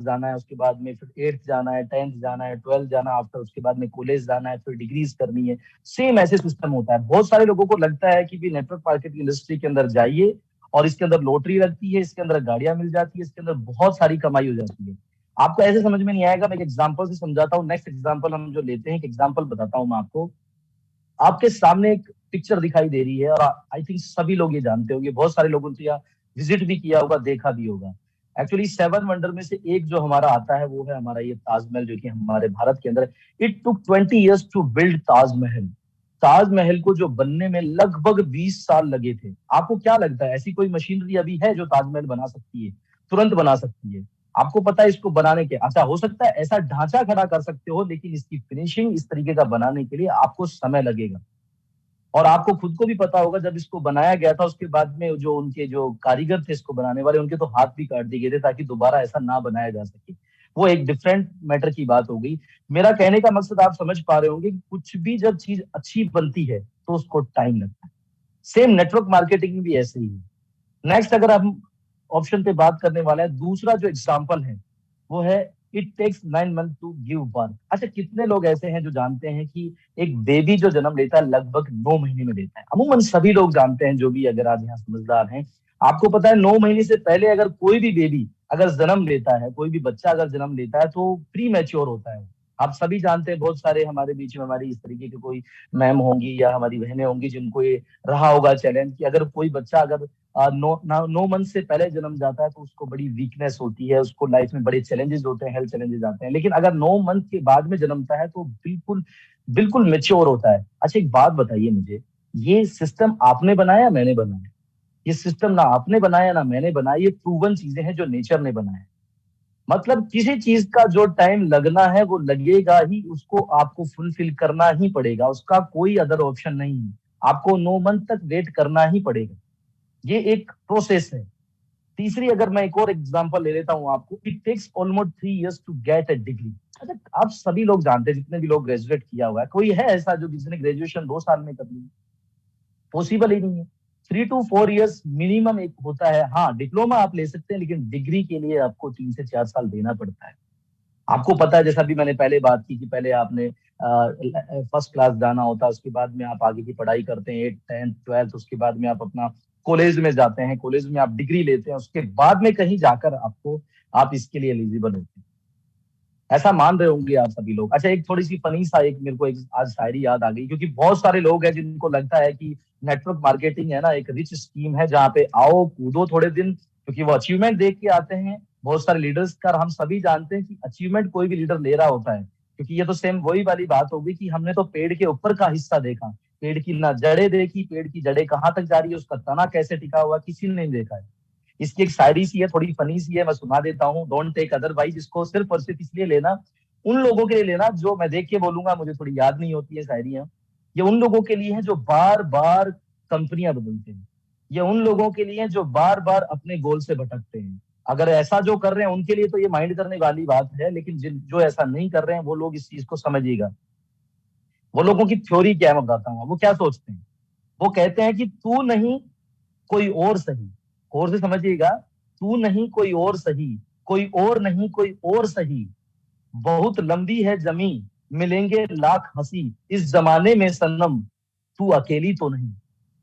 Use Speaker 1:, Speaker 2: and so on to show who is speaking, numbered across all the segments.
Speaker 1: जाना है, उसके बाद में फिर 8th जाना है, 10th जाना है, 12th जाना है, आफ्टर उसके बाद में कॉलेज जाना है, फिर डिग्रीज करनी है। सेम ऐसे सिस्टम होता है। बहुत सारे लोगों को लगता है कि भी नेटवर्क मार्केटिंग इंडस्ट्री के अंदर जाइए और इसके अंदर लॉटरी लगती है, इसके अंदर गाड़ियां मिल जाती है, इसके अंदर बहुत सारी कमाई हो जाती है। आपको ऐसे समझ में नहीं आएगा। मैं एक एग्जांपल से समझाता हूँ। नेक्स्ट एग्जांपल हम जो लेते हैं, एक एग्जांपल बताता हूँ मैं आपको। आपके सामने एक पिक्चर दिखाई दे रही है और आई थिंक सभी लोग ये जानते होंगे, बहुत सारे लोगों ने यहाँ विजिट भी किया होगा, देखा भी होगा। एक्चुअली 7 वंडर में से एक जो हमारा आता है वो है हमारा ये ताजमहल, जो कि हमारे भारत के अंदर। It took 20 years to build Taj Mahal. Taj Mahal को जो बनने में लगभग 20 साल लगे थे। आपको क्या लगता है ऐसी कोई मशीनरी अभी है जो ताजमहल बना सकती है, तुरंत बना सकती है? आपको पता है इसको बनाने के, अच्छा हो सकता है ऐसा ढांचा खड़ा कर सकते हो, लेकिन इसकी फिनिशिंग इस तरीके का बनाने के लिए आपको समय लगेगा। और आपको खुद को भी पता होगा, जब इसको बनाया गया था उसके बाद में जो उनके जो कारीगर थे इसको बनाने वाले, उनके तो हाथ भी काट दिए गए थे ताकि दोबारा ऐसा ना बनाया जा सके। वो एक डिफरेंट मैटर की बात हो गई। मेरा कहने का मकसद आप समझ पा रहे होंगे कि कुछ भी जब चीज अच्छी बनती है तो उसको टाइम लगता है। सेम नेटवर्क मार्केटिंग में भी ऐसे ही है। नेक्स्ट अगर हम ऑप्शन पे बात करने वाला है, दूसरा जो एग्जाम्पल है वो है it takes 9 months to give birth. अच्छा, कितने लोग ऐसे हैं जो जानते हैं कि एक बेबी जो जन्म लेता है लगभग 9 महीने में लेता है? अमूमन सभी लोग जानते हैं, जो भी अगर आप यहाँ समझदार हैं। आपको पता है 9 महीने से पहले अगर कोई भी बेबी अगर जन्म लेता है, कोई भी बच्चा अगर जन्म लेता है तो प्री मैच्योर होता है। आप सभी जानते हैं, बहुत सारे हमारे बीच में हमारी इस तरीके के कोई मैम होंगी या हमारी बहनें होंगी जिनको ये रहा होगा चैलेंज कि अगर कोई बच्चा अगर 9 मंथ से पहले जन्म जाता है तो उसको बड़ी वीकनेस होती है, उसको लाइफ में बड़े चैलेंजेस होते हैं, हेल्थ चैलेंजेस आते हैं। लेकिन अगर 9 मंथ के बाद में जन्मता है तो बिल्कुल बिल्कुल मेच्योर होता है। अच्छा, एक बात बताइए मुझे, ये सिस्टम आपने बनाया मैंने बनाया? ये सिस्टम ना आपने बनाया ना मैंने बनाया, ये प्रूवन चीजें हैं जो नेचर ने बनाया है। मतलब किसी चीज का जो टाइम लगना है वो लगेगा ही, उसको आपको फुलफिल करना ही पड़ेगा, उसका कोई अदर ऑप्शन नहीं है। आपको 9 मंथ तक वेट करना ही पड़ेगा। ये एक प्रोसेस है। तीसरी अगर मैं एक और एग्जांपल ले लेता हूं आपको, it takes almost 3 years to get a degree. अच्छा, आप सभी लोग जानते हैं, जितने भी लोग ग्रेजुएट किया हुआ है, कोई है ऐसा जो जिसने ग्रेजुएशन 2 साल में कर ली? पॉसिबल ही नहीं है। 3 to 4 years मिनिमम एक होता है। हाँ, डिप्लोमा आप ले सकते हैं, लेकिन डिग्री के लिए आपको 3 से 4 साल देना पड़ता है। आपको पता है, जैसा भी मैंने पहले बात की कि पहले आपने फर्स्ट क्लास जाना होता है, उसके बाद में आप आगे की पढ़ाई करते हैं, 8th 10th 12th, उसके बाद में आप अपना कॉलेज में जाते हैं, कॉलेज में आप डिग्री लेते हैं, उसके बाद में कहीं जाकर आपको आप इसके लिए एलिजिबल होते हैं। ऐसा मान रहे होंगे आप सभी लोग। अच्छा, एक थोड़ी सी फनी सा एक मेरे को एक आज शायरी याद आ गई, क्योंकि बहुत सारे लोग हैं जिनको लगता है कि नेटवर्क मार्केटिंग है ना एक रिच स्कीम है जहाँ पे आओ कूदो थोड़े दिन, क्योंकि वो अचीवमेंट देख के आते हैं। बहुत सारे लीडर्स का हम सभी जानते हैं कि अचीवमेंट कोई भी लीडर ले रहा होता है, क्योंकि ये तो सेम वही वाली बात होगी कि हमने तो पेड़ के ऊपर का हिस्सा देखा, पेड़ की ना जड़ें देखी, पेड़ की जड़ें कहाँ तक जा रही है, उसका तना कैसे टिका हुआ, किसी ने नहीं देखा है। इसकी एक शायरी सी है, थोड़ी फनी सी है, मैं सुना देता हूँ। डोंट टेक अदरवाइज, इसको सिर्फ और सिर्फ इसलिए लेना, उन लोगों के लिए लेना जो मैं देख के बोलूंगा, मुझे थोड़ी याद नहीं होती है शायरियां। ये उन लोगों के लिए है जो बार बार कंपनियां बदलते हैं। ये उन लोगों के लिए है जो बार बार अपने गोल से भटकते हैं। अगर ऐसा जो कर रहे हैं उनके लिए तो ये माइंड करने वाली बात है, लेकिन जिन जो ऐसा नहीं कर रहे हैं वो लोग इस चीज को समझिएगा। वो लोगों की थ्योरी क्या है मैं बताता हूँ। वो क्या सोचते हैं? वो कहते हैं कि तू नहीं कोई और सही। और से समझिएगा, तू नहीं कोई और सही, कोई और नहीं कोई और सही, बहुत लंबी है जमी, मिलेंगे लाख हंसी, इस जमाने में सनम तू अकेली तो नहीं।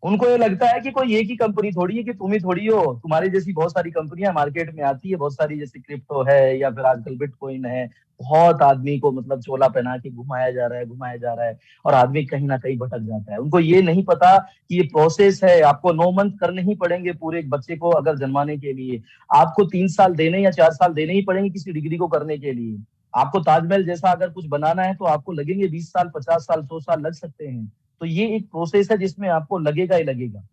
Speaker 1: उनको ये लगता है कि कोई एक ही कंपनी थोड़ी है, कि तुम ही थोड़ी हो, तुम्हारी जैसी बहुत सारी कंपनियां मार्केट में आती है, बहुत सारी, जैसे क्रिप्टो है या फिर आजकल बिटकॉइन है। बहुत आदमी को मतलब चोला पहना के घुमाया जा रहा है, घुमाया जा रहा है, और आदमी कहीं ना कहीं भटक जाता है। उनको ये नहीं पता कि ये प्रोसेस है, आपको 9 मंथ करने ही पड़ेंगे पूरे एक बच्चे को अगर जन्माने के लिए। आपको 3 साल देने या 4 साल देने ही पड़ेंगे किसी डिग्री को करने के लिए। आपको ताजमहल जैसा अगर कुछ बनाना है तो आपको लगेंगे 20 साल, 50 साल, 100 साल लग सकते हैं। तो ये एक प्रोसेस है जिसमें आपको लगेगा ही लगेगा।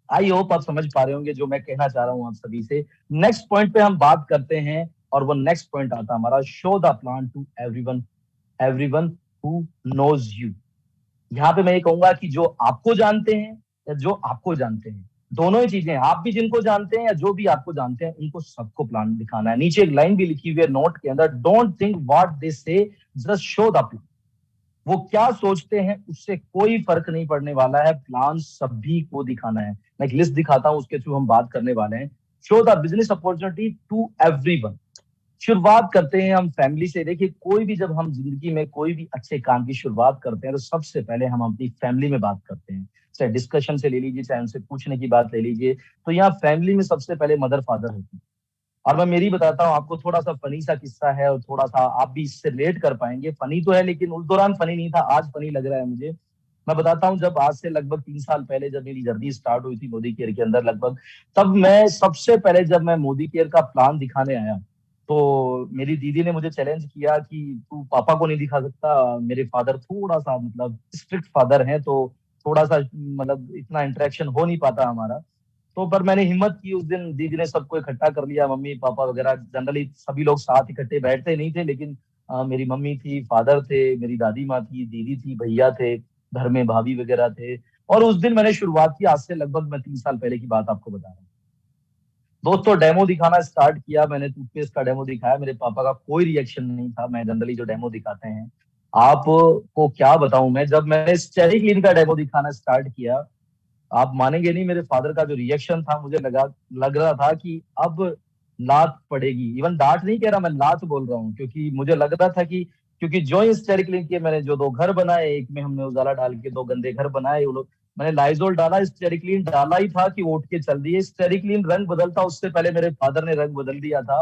Speaker 1: आई होप आप समझ पा रहे होंगे जो मैं कहना चाह रहा हूं आप सभी से। नेक्स्ट पॉइंट पे हम बात करते हैं, और वो नेक्स्ट पॉइंट आता है हमारा, show the plan to everyone, everyone who knows you. यहाँ पे मैं ये कहूंगा कि जो आपको जानते हैं या जो आपको जानते हैं, दोनों ही चीजें, आप भी जिनको जानते हैं या जो भी आपको जानते हैं, उनको सबको प्लान दिखाना है। नीचे एक लाइन भी लिखी हुई है नोट के अंदर, डोंट थिंक व्हाट दे से, जस्ट शो द प्लान। वो क्या सोचते हैं उससे कोई फर्क नहीं पड़ने वाला है, प्लान सभी को दिखाना है। मैं एक लिस्ट दिखाता हूं, उसके थ्रू हम बात करने वाले हैं। Show the business opportunity to everyone. शुरुआत करते हैं हम फैमिली से। देखिए, कोई भी जब हम जिंदगी में कोई भी अच्छे काम की शुरुआत करते हैं तो सबसे पहले हम अपनी फैमिली में बात करते हैं। चाहे डिस्कशन से ले लीजिए, चाहे उनसे पूछने की बात ले लीजिए, तो यहाँ फैमिली में सबसे पहले मदर फादर होती है। और मैं मेरी बताता हूँ आपको, थोड़ा सा फनी सा किस्सा है और थोड़ा सा आप भी इससे रिलेट कर पाएंगे। फनी तो है लेकिन उस दौरान फनी नहीं था, आज फनी लग रहा है मुझे। मैं बताता हूँ, जब आज से लगभग 3 साल पहले जब मेरी जर्नी स्टार्ट हुई थी मोदी केयर के अंदर लगभग, तब मैं सबसे पहले जब मैं मोदी केयर का प्लान दिखाने आया तो मेरी दीदी ने मुझे चैलेंज किया कि तू पापा को नहीं दिखा सकता। मेरे फादर थोड़ा सा मतलब स्ट्रिक्ट फादर हैं, तो थोड़ा सा मतलब इतना इंटरेक्शन हो नहीं पाता हमारा। तो पर मैंने हिम्मत की, उस दिन दीदी ने सबको इकट्ठा कर लिया, मम्मी पापा वगैरह। जनरली सभी लोग साथ इकट्ठे बैठते नहीं थे, लेकिन मेरी मम्मी थी, फादर थे, मेरी दादी माँ थी, दीदी थी, भैया थे, घर में भाभी वगैरह थे। और उस दिन मैंने शुरुआत की, आज से लगभग मैं 3 साल पहले की बात आपको बता रहा हूँ। दोस्तों, डेमो दिखाना स्टार्ट किया मैंने, टूथपेस्ट का डेमो दिखाया। मेरे पापा का कोई रिएक्शन नहीं था। मैं जनरली जो डेमो दिखाते हैं, आपको क्या बताऊं, मैं जब मैंने स्टेरी क्लीन का डेमो दिखाना स्टार्ट किया, आप मानेंगे नहीं, मेरे फादर का जो रिएक्शन था, मुझे लग रहा था कि अब लात पड़ेगी। इवन डांट नहीं कह रहा, मैं लात बोल रहा हूँ, क्योंकि मुझे लग रहा था कि क्योंकि जो इंस्टेरिक लिंक के मैंने जो 2 घर बनाए, एक में हमने उजाला डाल के 2 गंदे घर बनाए, वो लोग मैंने लाइजोल डाला, स्टेरिक्लीन डाला ही था कि वो उठ के चल दिए। स्टेरिक्लीन रंग बदलता उससे पहले मेरे फादर ने रंग बदल दिया था।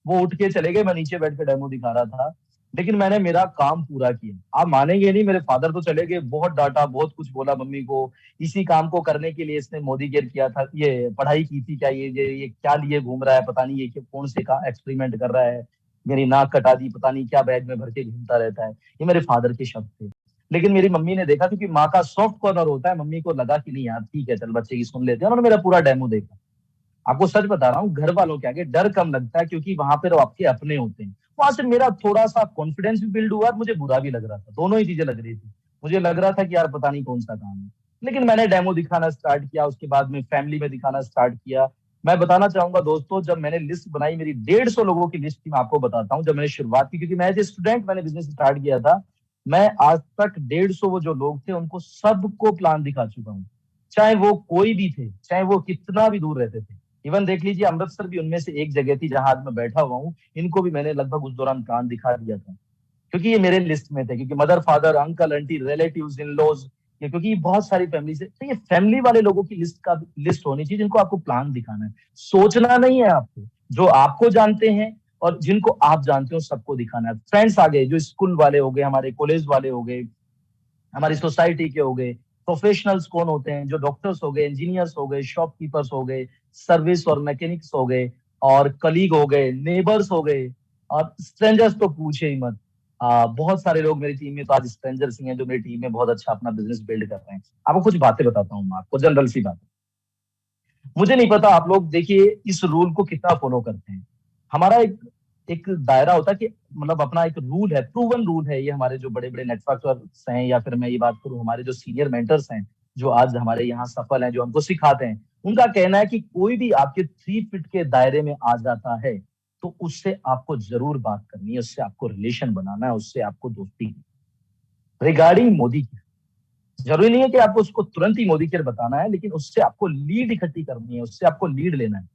Speaker 1: वो उठ के चले गए, मैं नीचे बैठ के डेमो दिखा रहा था। लेकिन मैंने मेरा काम पूरा किया। आप मानेंगे नहीं, मेरे फादर तो चले गए, बहुत डांटा, बहुत कुछ बोला मम्मी को। इसी काम को करने के लिए इसने मोदी केयर किया था, ये पढ़ाई की थी क्या, ये क्या लिए घूम रहा है, पता नहीं ये कौन से का एक्सपेरिमेंट कर रहा है, मेरी नाक कटा दी, पता नहीं क्या बैग में भर के घूमता रहता है। ये मेरे फादर के शब्द थे। लेकिन मेरी मम्मी ने देखा, क्योंकि माँ का सॉफ्ट कॉर्नर होता है, मम्मी को लगा कि नहीं यार ठीक है, चल बच्चे की सुन लेते हैं। उन्होंने मेरा पूरा डेमो देखा। आपको सच बता रहा हूँ, घर वालों के आगे डर कम लगता है, क्योंकि वहां पर आपके अपने होते हैं। वहां से मेरा थोड़ा सा कॉन्फिडेंस भी बिल्ड हुआ और मुझे बुरा भी लग रहा था, दोनों ही चीजें लग रही थी। मुझे लग रहा था कि यार पता नहीं कौन सा काम है। लेकिन मैंने डेमो दिखाना स्टार्ट किया, उसके बाद में फैमिली में दिखाना स्टार्ट किया। मैं बताना चाहूंगा दोस्तों, जब मैंने लिस्ट बनाई, मेरी 150 लोगों की लिस्ट थी। मैं आपको बताता हूँ, जब मैंने शुरुआत की, क्योंकि मैं एज ए स्टूडेंट मैंने बिजनेस स्टार्ट किया था। मैं आज तक 150 वो जो लोग थे उनको सबको प्लान दिखा चुका हूँ। चाहे वो कोई भी थे, चाहे वो कितना भी दूर रहते थे। इवन देख लीजिए, अमृतसर भी उनमें से एक जगह थी जहां आज मैं बैठा हुआ हूँ। इनको भी मैंने लगभग उस दौरान प्लान दिखा दिया था, क्योंकि ये मेरे लिस्ट में थे। क्योंकि mother father uncle aunty relatives in laws, ये क्योंकि ये बहुत सारी फैमिली से, तो ये फैमिली वाले लोगों की लिस्ट होनी चाहिए, जिनको आपको प्लान दिखाना है। सोचना नहीं है आपको, जो आपको जानते हैं और जिनको आप जानते हो सबको दिखाना है। फ्रेंड्स आ गए, जो स्कूल वाले हो गए, हमारे कॉलेज वाले हो गए, हमारी सोसाइटी के हो गए। प्रोफेशनल्स कौन होते हैं, जो डॉक्टर्स हो गए, इंजीनियर्स हो गए, शॉपकीपर्स हो गए, सर्विस और मैकेनिक्स हो गए, और कलीग हो गए, नेबर्स हो गए, और स्ट्रेंजर्स तो पूछे ही मत। बहुत सारे लोग मेरी टीम में तो आज स्ट्रेंजर्स ही हैं, जो मेरी टीम में बहुत अच्छा अपना बिजनेस बिल्ड कर रहे हैं। आपको कुछ बातें बताता हूँ मैं, आपको जनरल सी बात। मुझे नहीं पता आप लोग देखिए इस रूल को कितना फॉलो करते हैं। हमारा एक एक दायरा होता है कि मतलब अपना एक रूल है, प्रूवन रूल है ये। हमारे जो बड़े बड़े नेटवर्कर्स हैं, या फिर मैं ये बात करूं, हमारे जो सीनियर मेंटर्स हैं, जो आज हमारे यहाँ सफल हैं, जो हमको सिखाते हैं, उनका कहना है कि कोई भी आपके 3 फीट के दायरे में आ जाता है तो उससे आपको जरूर बात करनी है, उससे आपको रिलेशन बनाना है, उससे आपको दोस्ती। रिगार्डिंग मोदी, जरूरी नहीं है कि आपको उसको तुरंत ही मोदी केयर बताना है, लेकिन उससे आपको लीड इकट्ठी करनी है, उससे आपको लीड लेना है।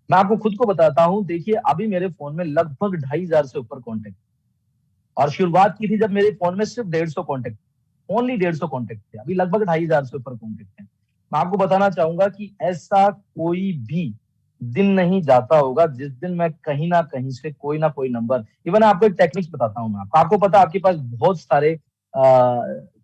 Speaker 1: मैं आपको खुद को बताता हूं, देखिए अभी मेरे फोन में लगभग 2,500 से ऊपर कॉन्टेक्ट। और शुरुआत की थी जब मेरे फोन में सिर्फ 150 कॉन्टेक्ट, ओनली 150 कॉन्टेक्ट थे। अभी लगभग 2,500 से ऊपर कॉन्टेक्ट है। मैं आपको बताना चाहूंगा कि ऐसा कोई भी दिन नहीं जाता होगा जिस दिन मैं कहीं ना कहीं से कोई ना कोई नंबर, इवन आपको एक टेक्निक्स बताता हूँ मैं आपको पता है, आपके पास बहुत सारे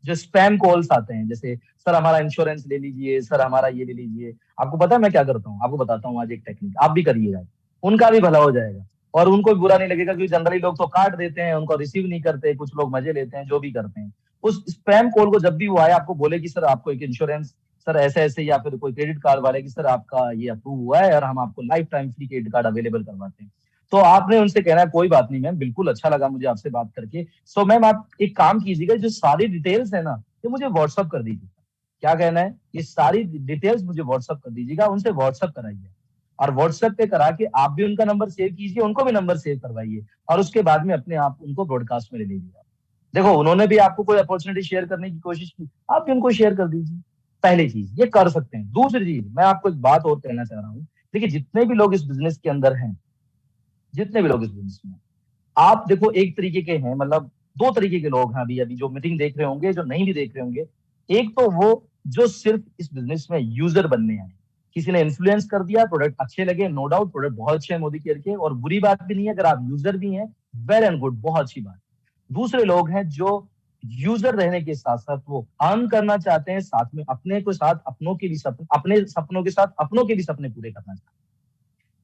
Speaker 1: जो स्पैम कॉल्स आते हैं, जैसे सर हमारा इंश्योरेंस ले लीजिए, सर हमारा ये ले लीजिए। आपको पता है मैं क्या करता हूँ? आपको बताता हूँ आज एक टेक्निक, आप भी करिएगा, उनका भी भला हो जाएगा और उनको भी बुरा नहीं लगेगा। क्योंकि जनरली लोग तो काट देते हैं, उनको रिसीव नहीं करते, कुछ लोग मजे लेते हैं, जो भी करते हैं। उस स्पैम कॉल को जब भी वो आए, आपको बोले कि सर आपको एक इंश्योरेंस, सर ऐसे ऐसे, या फिर कोई क्रेडिट कार्ड वाले की सर आपका ये अप्रूव हुआ है और हम आपको life time free credit card available करवाते हैं, तो आपने उनसे कहना है कोई बात नहीं मैम, बिल्कुल अच्छा लगा मुझे आपसे बात करके। सो मैम आप एक काम कीजिएगा, जो सारी डिटेल्स है ना, ये मुझे व्हाट्सअप कर दीजिए। क्या कहना है? ये सारी डिटेल्स मुझे व्हाट्सअप कर दीजिएगा, उनसे व्हाट्सअप कराइए। और व्हाट्सएप पे करा के आप भी उनका नंबर सेव कीजिए, उनको भी नंबर सेव करवाइए, और उसके बाद में अपने आप उनको ब्रॉडकास्ट में ले लीजिए। देखो, उन्होंने भी आपको कोई अपॉर्चुनिटी शेयर करने की कोशिश की, आप भी उनको शेयर कर दीजिए। पहली चीज ये कर सकते हैं। दूसरी चीज मैं आपको एक बात और कहना चाह रहा हूँ देखिए जितने भी लोग इस बिजनेस के अंदर हैं, जितने भी लोग इस बिजनेस में, आप देखो एक तरीके के हैं, मतलब दो तरीके के लोग हैं अभी अभी जो मीटिंग देख रहे होंगे, जो नहीं भी देख रहे होंगे। एक तो वो जो सिर्फ इस बिजनेस में यूजर बनने आए, किसी ने इन्फ्लुएंस कर दिया, प्रोडक्ट अच्छे लगे, नो डाउट प्रोडक्ट बहुत अच्छे हैं मोदी केयर के, और बुरी बात भी नहीं है अगर आप यूजर भी हैं, वेल एंड गुड, बहुत अच्छी बात। दूसरे लोग हैं जो यूजर रहने के साथ साथ वो अर्न करना चाहते हैं, साथ में अपने को साथ अपनों के भी सपने, अपने सपनों के साथ अपनों के भी सपने पूरे करना चाहते हैं।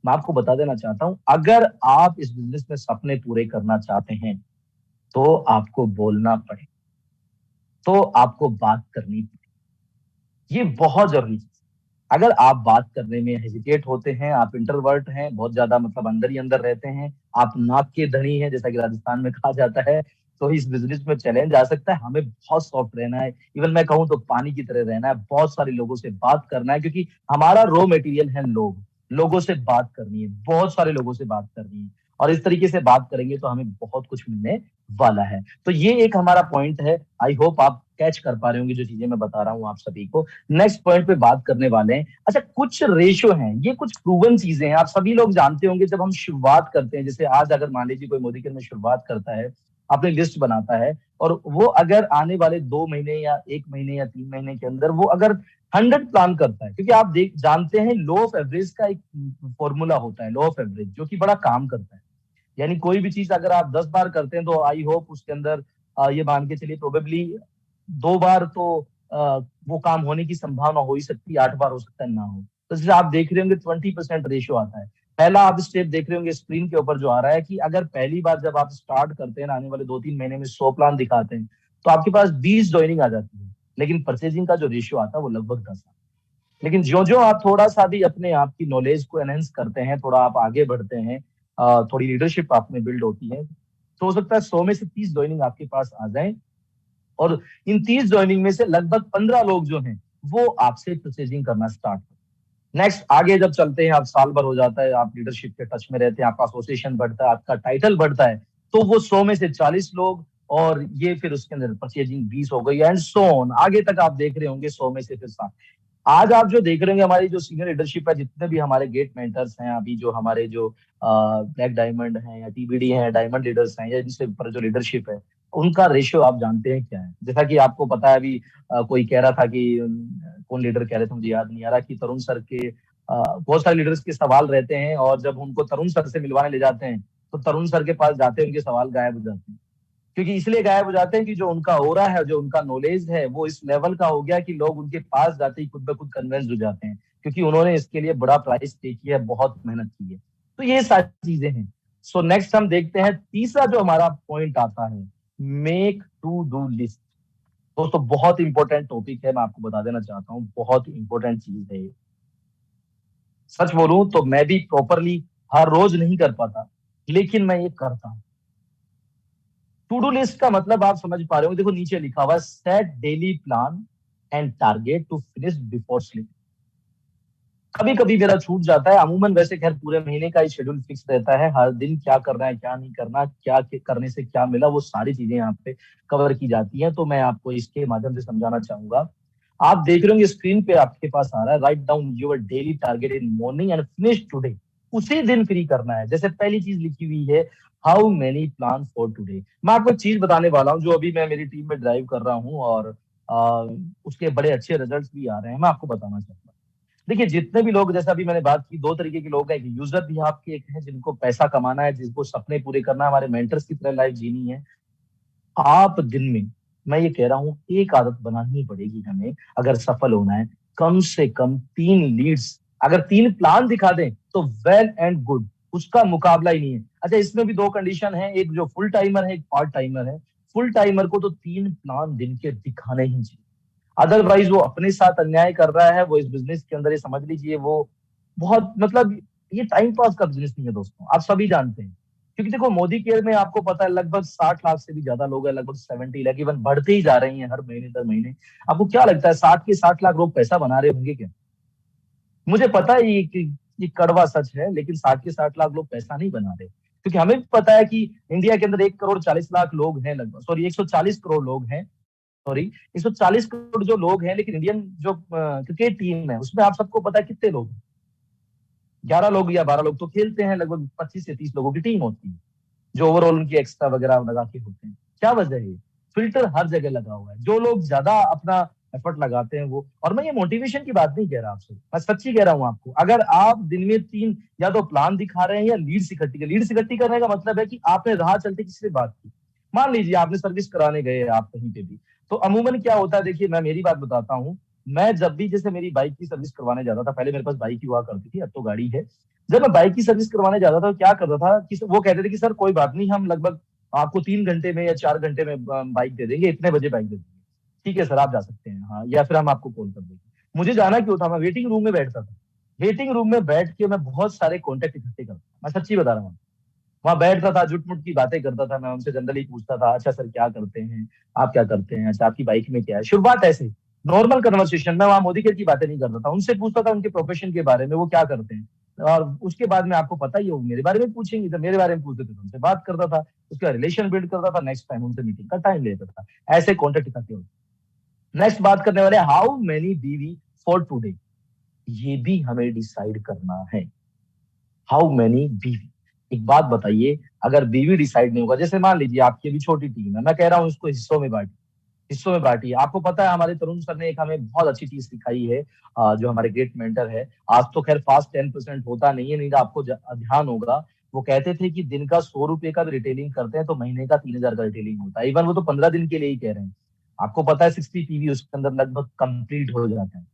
Speaker 1: मैं आपको बता देना चाहता हूं, अगर आप इस बिजनेस में सपने पूरे करना चाहते हैं तो आपको बोलना पड़े, तो आपको बात करनी पड़े। ये बहुत जरूरी चीज। अगर आप बात करने में हेजिटेट होते हैं, आप इंट्रोवर्ट हैं, बहुत ज्यादा मतलब अंदर ही अंदर रहते हैं, आप नाक के धनी हैं जैसा कि राजस्थान में कहा जाता है, तो इस बिजनेस में चैलेंज आ सकता है। हमें बहुत सॉफ्ट रहना है, इवन मैं कहूँ तो पानी की तरह रहना है, बहुत सारे लोगों से बात करना है, क्योंकि हमारा रॉ मटेरियल है लोग। लोगों से बात करनी है, बहुत सारे लोगों से बात करनी है, और इस तरीके से बात करेंगे तो हमें बहुत कुछ मिलने वाला है। तो ये एक हमारा पॉइंट है। आई होप आप कैच कर पा रहे होंगे जो चीजें मैं बता रहा हूँ आप सभी को। नेक्स्ट पॉइंट पे बात करने वाले हैं। अच्छा, कुछ रेशो हैं, ये कुछ प्रूवन चीजें हैं, आप सभी लोग जानते होंगे। जब हम शुरुआत करते हैं, जैसे आज अगर मान लीजिए कोई मोदी केयर में शुरुआत करता है, अपनी लिस्ट बनाता है, और वो अगर आने वाले 2 महीने या 1 महीने या 3 महीने के अंदर वो अगर 100 प्लान करता है, क्योंकि आप देख जानते हैं लॉ ऑफ एवरेज का एक फॉर्मूला होता है, लॉ ऑफ एवरेज, जो कि बड़ा काम करता है। यानी कोई भी चीज अगर आप 10 बार करते हैं तो आई होप उसके अंदर ये मान के चलिए प्रोबेबली 2 बार तो वो काम होने की संभावना हो ही सकती है, 8 बार हो सकता है ना हो। तो जैसे आप देख रहे होंगे 20% रेशियो आता है। पहला आप स्टेप देख रहे होंगे स्क्रीन के ऊपर जो आ रहा है, कि अगर पहली बार जब आप स्टार्ट करते हैं, आने वाले 2-3 महीने में 100 प्लान दिखाते हैं, तो आपके पास 20 ज्वाइनिंग आ जाती है, लेकिन परचेजिंग का जो रेशियो आता है वो लगभग 10। लेकिन जो जो आप थोड़ा सा भी अपने आप की नॉलेज को एनहेंस करते हैं, थोड़ा आप आगे बढ़ते हैं, थोड़ी लीडरशिप आप में बिल्ड होती है, तो हो सकता है 100 में से 30 ज्वाइनिंग आपके पास आ जाए, और इन 30 ज्वाइनिंग में से लगभग 15 लोग जो हैं वो आपसे परचेजिंग करना स्टार्ट करें। नेक्स्ट आगे जब चलते हैं, आप साल भर हो जाता है, आप लीडरशिप के टच में रहते हैं, आपका एसोसिएशन बढ़ता है, आपका टाइटल बढ़ता है, तो वो 100 में से 40 लोग, और ये फिर उसके अंदर परचेजिंग 20 हो गई, एंड सो ऑन, आगे तक आप देख रहे होंगे 100 में से फिर 60। आज आप जो देख रहे हैं हमारी जो सीनियर लीडरशिप है, जितने भी हमारे गेट मेंटर्स हैं, अभी जो हमारे जो ब्लैक डायमंड हैं या टीबीडी हैं, डायमंड लीडर्स हैं, या इनसे ऊपर जो लीडरशिप है, उनका रेशियो आप जानते हैं क्या है? जैसा कि आपको पता है, अभी कोई कह रहा था कि कौन लीडर कह रहे थे मुझे याद नहीं आ रहा, कि तरुण सर के बहुत सारे लीडर्स के सवाल रहते हैं, और जब उनको तरुण सर से मिलवाने ले जाते हैं, तो तरुण सर के पास जाते हैं, उनके सवाल गायब हो जाते हैं। क्योंकि इसलिए गायब हो जाते हैं कि जो उनका ओरा है, जो उनका नॉलेज है, वो इस लेवल का हो गया कि लोग उनके पास जाते ही खुद ब खुद कन्विंस हो जाते हैं, क्योंकि उन्होंने इसके लिए बड़ा प्राइस पे किया है, बहुत मेहनत की है। तो ये सारी चीजें हैं। सो नेक्स्ट हम देखते हैं तीसरा जो हमारा पॉइंट आता है, मेक टू डू लिस्ट। दोस्तों बहुत इंपॉर्टेंट टॉपिक है, मैं आपको बता देना चाहता हूँ, बहुत इंपॉर्टेंट चीज है ये। सच बोलूं तो मैं भी प्रॉपरली हर रोज नहीं कर पाता, लेकिन मैं ये करता हूँ। टू डू लिस्ट का मतलब आप समझ पा रहे हो, देखो नीचे लिखा हुआ है, set daily plan and target to finish before sleep. कभी कभी मेरा छूट जाता है, अमूमन वैसे खैर पूरे महीने का ही शेड्यूल फिक्स रहता है, हर दिन क्या करना है क्या नहीं करना, क्या करने से क्या मिला, वो सारी चीजें यहाँ पे कवर की जाती हैं। तो मैं आपको इसके माध्यम से समझाना चाहूंगा। आप देख रहे होंगे स्क्रीन पे आपके पास आ रहा है, write down your daily target in morning and finish today. उसी दिन फ्री करना है। जैसे पहली चीज लिखी हुई है, how many plan for today. मैं आपको एक चीज बताने वाला हूँ जो अभी मैं मेरी टीम में ड्राइव कर रहा हूँ, और आ, उसके बड़े अच्छे रिजल्ट्स भी आ रहे हैं, मैं आपको बताना चाहूंगा। देखिए जितने भी लोग, जैसा अभी मैंने बात की, दो तरीके के लोग हैं, एक यूजर भी आपके, एक है जिनको पैसा कमाना है, जिनको सपने पूरे करना है, हमारे मेंटर्स की तरह लाइफ जीनी है। आप दिन में, मैं ये कह रहा हूँ, एक आदत बनानी पड़ेगी हमें अगर सफल होना है। कम से कम 3 लीड्स, अगर 3 प्लान दिखा दें तो वेल एंड गुड, उसका मुकाबला ही नहीं है। अच्छा, इसमें भी दो कंडीशन है, एक जो फुल टाइमर है, एक पार्ट टाइमर है। फुल टाइमर को तो 3 प्लान दिन के दिखाने ही चाहिए, अदरवाइज वो अपने साथ अन्याय कर रहा है। वो इस बिजनेस के अंदर, ये समझ लीजिए, वो बहुत मतलब ये टाइम पास का बिजनेस नहीं है दोस्तों, आप सभी जानते हैं। क्योंकि देखो मोदी केयर में आपको पता है लगभग 60 लाख से भी ज्यादा लोग हैं, लगभग 70 लाख, इवन बढ़ते ही जा रही हैं हर महीने दर महीने। आपको क्या लगता है 60 के 60 लाख लोग पैसा बना रहे होंगे क्या? मुझे पता है ये कि ये कड़वा सच है, लेकिन 60 के 60 लाख लोग पैसा नहीं बना रहे, क्योंकि हमें भी पता है कि इंडिया के अंदर 1 करोड़ 40 लाख लोग हैं, लगभग, सॉरी 140 करोड़ लोग हैं, सॉरी 140 करोड़ जो लोग हैं। लेकिन इंडियन जो क्रिकेट टीम है उसमें आप सबको पता है कितने लोग हैं? 11 लोग या 12 लोग तो खेलते हैं, लगभग 25 से 30 लोगों की टीम होती है जो ओवरऑल उनकी एक्स्ट्रा वगैरह लगा के होते हैं। क्या वजह है? फिल्टर हर जगह लगा हुआ है। जो लोग ज्यादा अपना एफर्ट लगाते हैं वो, और मैं ये मोटिवेशन की बात नहीं कह रहा आपसे, मैं सच्ची कह रहा हूँ आपको। अगर आप दिन में 3 या तो प्लान दिखा रहे हैं या लीड्स इकट्ठी करने का मतलब है कि आपने राह चलते किसी से बात की। मान लीजिए आपने सर्विस कराने गए आप कहीं पे भी, तो अमूमन क्या होता है, देखिए मैं मेरी बात बताता हूँ। मैं जब भी जैसे मेरी बाइक की सर्विस करवाने जाता था, पहले मेरे पास बाइक ही हुआ करती थी, अब तो गाड़ी है। जब मैं बाइक की सर्विस करवाने जाता था तो क्या करता था कि वो कहते थे कि सर कोई बात नहीं, हम लगभग आपको 3 घंटे में या 4 घंटे में बाइक दे देंगे, इतने बजे बाइक दे देंगे। ठीक है सर, आप जा सकते हैं, हाँ, या फिर हम आपको कॉल कर देंगे। मुझे जाना क्यों था? मैं वेटिंग रूम में बैठता था। वेटिंग रूम में बैठ के मैं बहुत सारे कॉन्टेक्ट इकट्ठे करता, मैं सच्ची बता रहा हूँ। वहां बैठता था, जुटमुट की बातें करता था, मैं उनसे जनरली पूछता था, अच्छा सर क्या करते हैं, आप क्या करते हैं, अच्छा आपकी बाइक में क्या है, शुरुआत ऐसे नॉर्मल कन्वर्सेशन में। वहां मोदी केयर की बातें नहीं करता था, उनसे पूछता था उनके प्रोफेशन के बारे में, वो क्या करते हैं। और उसके बाद में आपको पता ही है वो मेरे बारे में पूछेंगे, तो मेरे बारे में पूछते थे तो उनसे बात करता था, उसका रिलेशन बिल्ड करता था, नेक्स्ट टाइम उनसे मीटिंग का टाइम लेता था। ऐसे कॉन्टेक्ट इकट्ठे होते। नेक्स्ट बात करने वाले, हाउ मेनी बीवी फॉर टुडे, ये भी हमें डिसाइड करना है। हाउ मेनी बीवी, एक बात बताइए, अगर बीवी डिसाइड नहीं होगा, जैसे मान लीजिए आपकी अभी छोटी टीम है, मैं कह रहा हूँ इसको हिस्सों में बांटिए। आपको पता है हमारे तरुण सर ने एक हमें बहुत अच्छी चीज सिखाई है, जो हमारे ग्रेट मेंटर है। आज तो खैर फास्ट 10% होता नहीं है, नहीं तो आपको ध्यान होगा। वो कहते थे कि दिन का 100 रुपए का भी रिटेलिंग करते हैं तो महीने का 3,000 का रिटेलिंग होता है। इवन वो तो 15 दिन के लिए ही कह रहे हैं। आपको पता है 60 पीवी उसके अंदर लगभग कंप्लीट हो जाता है।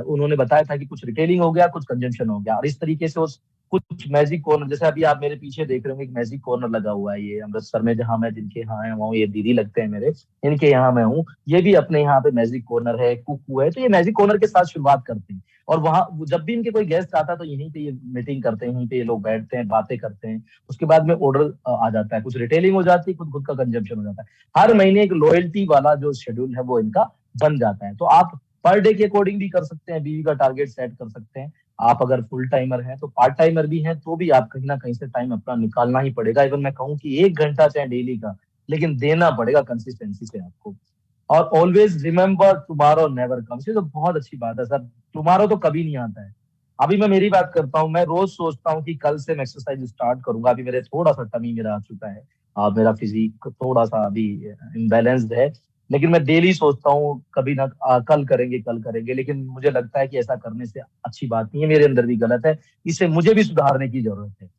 Speaker 1: उन्होंने बताया था कि कुछ रिटेलिंग हो गया, कुछ कंजम्पशन हो गया, और इस तरीके से उस कुछ मैजिक कॉर्नर, जैसे अभी आप मेरे पीछे देख रहे होंगे, एक मैजिक कॉर्नर लगा हुआ है ये अमृतसर में, जहां मैं जिनके यहाँ आया हुआ हूँ, ये दीदी लगते हैं मेरे, इनके यहाँ मैं हूँ। ये भी अपने यहाँ पे मैजिक कॉर्नर है, कुकू है, तो ये मैजिक कॉर्नर के साथ शुरुआत करते हैं। और वहां जब भी इनके कोई गेस्ट आता है तो यहीं पे ये मीटिंग करते हैं, यहीं पे ये लोग बैठते हैं, बातें करते हैं। उसके बाद में ऑर्डर आ जाता है, कुछ रिटेलिंग हो जाती है, कुछ खुद का कंजम्पशन हो जाता है। हर महीने एक लॉयल्टी वाला जो शेड्यूल है वो इनका बन जाता है। तो आप पर डे के अकॉर्डिंग भी कर सकते हैं, बीवी का टारगेट सेट कर सकते हैं। आप अगर फुल टाइमर हैं तो पार्ट टाइमर भी हैं तो भी आप कहीं ना कहीं से टाइम अपना निकालना ही पड़ेगा। इवन मैं कहूँ कि 1 घंटा चाहे डेली का, लेकिन देना पड़ेगा कंसिस्टेंसी से आपको। और always remember tomorrow never comes, ये तो बहुत अच्छी बात है सर। टुमारो तो कभी नहीं आता है। अभी मैं मेरी बात करता हूँ, मैं रोज सोचता हूँ कि कल से मैं एक्सरसाइज स्टार्ट करूंगा। अभी मेरे थोड़ा सा टमी मेरा आ चुका है, मेरा फिजिक थोड़ा सा अभी इम्बेलेंस्ड है। लेकिन मैं डेली सोचता हूँ कभी ना कल करेंगे, लेकिन मुझे लगता है कि ऐसा करने से अच्छी बात नहीं है, मेरे अंदर भी गलत है, इसे मुझे भी सुधारने की जरूरत है।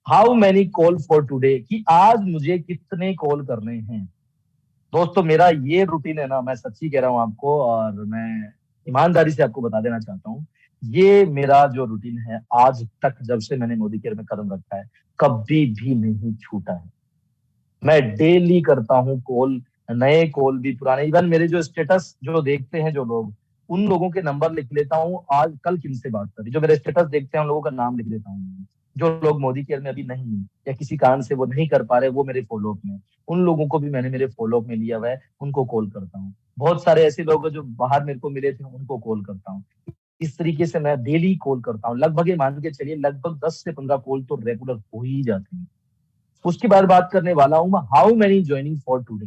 Speaker 1: How many call for today, कि आज मुझे कितने कॉल करने हैं। दोस्तों मेरा ये रूटीन है ना, मैं सच्ची कह रहा हूँ आपको, और मैं ईमानदारी से आपको बता देना चाहता हूँ, ये मेरा जो रूटीन है आज तक जब से मैंने मोदी केयर में कदम रखा है, कभी भी नहीं छूटा है। मैं डेली करता हूँ कॉल, नए कॉल भी, पुराने। इवन मेरे जो स्टेटस जो देखते हैं जो लोग, उन लोगों के नंबर लिख लेता हूँ, आज कल किनसे बात करी, जो मेरे स्टेटस देखते हैं उन लोगों का नाम लिख देता हूँ। जो लोग मोदी केयर में अभी नहीं है या किसी कारण से वो नहीं कर पा रहे, वो मेरे फॉलोअप में, उन लोगों को भी मैंने मेरे फॉलोअप में लिया हुआ है, उनको कॉल करता हूँ। बहुत सारे ऐसे लोग हैं जो बाहर मेरे को मिले थे, उनको कॉल करता हूँ। इस तरीके से मैं डेली कॉल करता हूँ। लगभग ये मान के चलिए लगभग 10 से 15 कॉल तो रेगुलर हो ही जाते हैं। उसके बाद बात करने वाला हूं मैं, how many joining for today,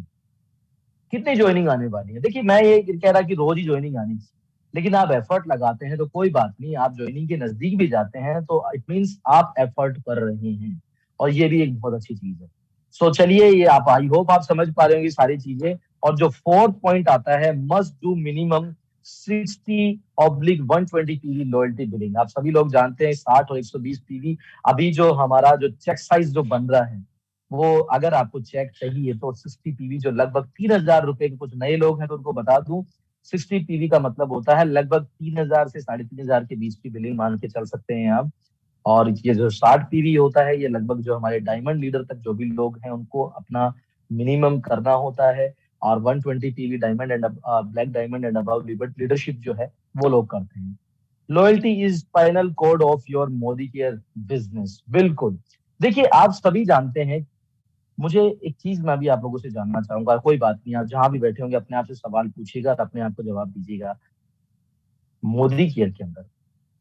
Speaker 1: कितनी ज्वाइनिंग आने वाली है। देखिए मैं ये कह रहा कि रोज ही ज्वाइनिंग आनी चाहिए, लेकिन आप एफर्ट लगाते हैं तो कोई बात नहीं, आप ज्वाइनिंग के नजदीक भी जाते हैं तो इट मीन्स आप एफर्ट कर रहे हैं, और ये भी एक बहुत अच्छी चीज है। सो चलिए, ये आप आई होप आप समझ पा रहे होंगे सारी चीजें। और जो फोर्थ पॉइंट आता है, must do minimum 60/120 PV loyalty billing. आप सभी लोग जानते हैं 60 और 120 पीवी। अभी जो हमारा जो चेक साइज जो बन रहा है, वो अगर आपको चेक चाहिए तो 60 पीवी, जो लगभग 3,000 रुपए के, कुछ नए लोग हैं तो उनको बता दूं, 60 पीवी का मतलब होता है लगभग 3,000 से 3,500 के बीच की बिलिंग मान के चल सकते हैं आप। और ये जो 60 पीवी होता है, ये लगभग जो हमारे डायमंड लीडर तक जो भी लोग हैं उनको अपना मिनिमम करना होता है। और 120 PV diamond and black diamond and above leadership जो है वो लोग करते हैं। Loyalty is final code of your Modi care business, बिल्कुल। देखिए आप सभी जानते हैं, मुझे एक चीज मैं भी आप लोगों से जानना चाहूंगा, कोई बात नहीं, आप जहां भी बैठे होंगे अपने आप से सवाल पूछिएगा और अपने आप को जवाब दीजिएगा। मोदी केयर के अंदर